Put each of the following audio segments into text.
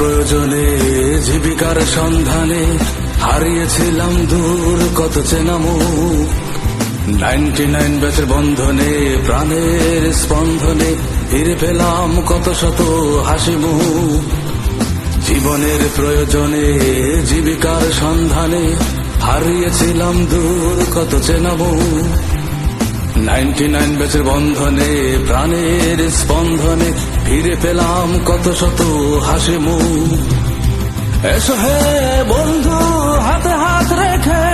প্রয়োজনে জীবিকার সন্ধানে হারিয়েছিলাম দূর কত চেনা মুখ। 99 ব্যাচের বন্ধনে প্রাণের স্পন্দনে ফিরে পেলাম কত শত হাসি মুখ। জীবনের প্রয়োজনে জীবিকার সন্ধানে হারিয়েছিলাম দূর কত চেনা মুখ। 99 ব্যাচের বন্ধনে প্রাণের স্পন্দনে ফিরে পেলাম কত শত হাসি মুখ। এসো হে বন্ধু হাতে হাত রেখে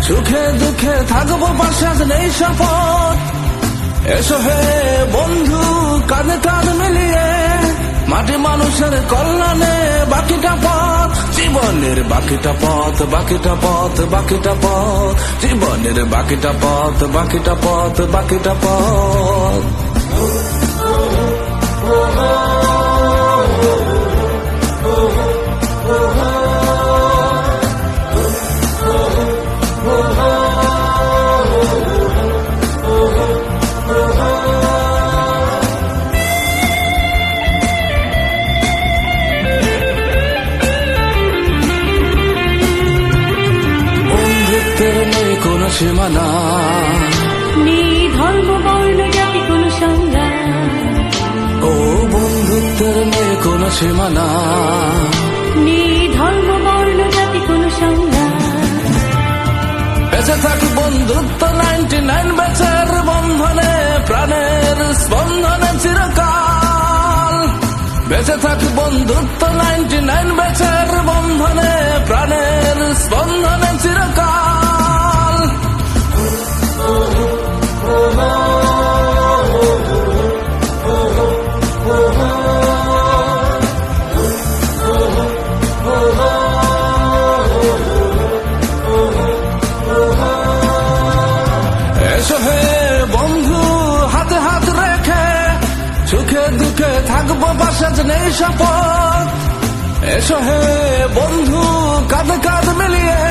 সুখে দুঃখে থাকবো পাশে, আজ নেই শপথ। এসো হে বন্ধু কাঁধে কাঁধ মিলিয়ে মাটি মানুষের কল্যাণে বাকিটা পথ। জীবনের বাকিটা পথ, বাকিটা পথ, বাকিটা পথ। জীবনের বাকিটা পথ, বাকিটা পথ, বাকিটা পথ। নেই কোনো সীমানা, নেই ধর্ম বর্ণ জাতি কোনো সংজ্ঞা। ও বন্ধুত্বের নেই কোনো সীমানা, নেই ধর্ম বর্ণ জাতি কোনো সংজ্ঞা। বেঁচে থাকি বন্ধুত্ব 99 ব্যাচের বন্ধনে প্রাণের স্পন্দনে চিরকাল। বেঁচে থাকি বন্ধুত্ব 99 ব্যাচের বন্ধনে প্রাণের স্পন্দনে চিরকাল। এসো হে বন্ধু হাতে হাত রেখে সুখে দুঃখে থাকবো পাশে, আজ নেই শপথ। এসো হে বন্ধু কাঁধে কাঁধ মিলিয়ে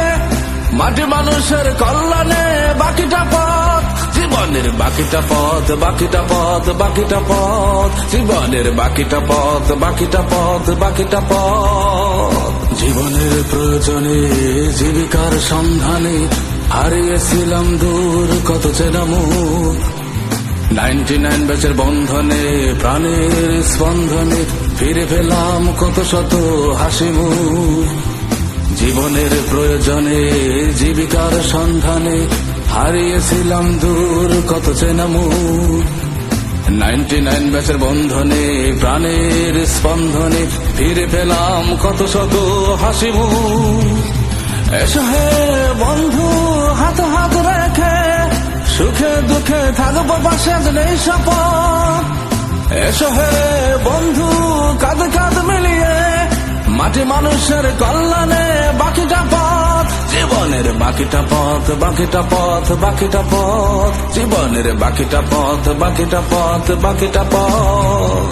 মাটি মানুষের কল্যাণে বাকিটা পথ। জীবনের বাকিটা পথ, বাকিটা পথ, বাকিটা পথ। জীবনের বাকিটা পথ, বাকিটা পথ, বাকিটা পথ। জীবনের প্রয়োজনে জীবিকার সন্ধানে হারিয়েছিলাম দূর কত চেনা মুখ। 99 ব্যাচের বন্ধনে প্রাণের স্পন্দনে ফিরে পেলাম কত শত হাসি মুখ। জীবনের প্রয়োজনে জীবিকার সন্ধানে হারিয়েছিলাম দূর কত চেনা মুখ। 99 ব্যাচের বন্ধনে প্রাণের স্পন্দনে ফিরে পেলাম কত শত হাসি মুখ। এসো হে বন্ধু হাতে হাত রেখে সুখে দুঃখে থাকবো পাশে, আজ নেই শপথ। এসো হে বন্ধু কাঁধে কাঁধ মিলিয়ে মাটি মানুষের কল্যাণে বাকিটা পথ। জীবনের বাকিটা পথ, বাকিটা পথ, বাকিটা পথ। জীবনের বাকিটা পথ, বাকিটা পথ, বাকিটা পথ।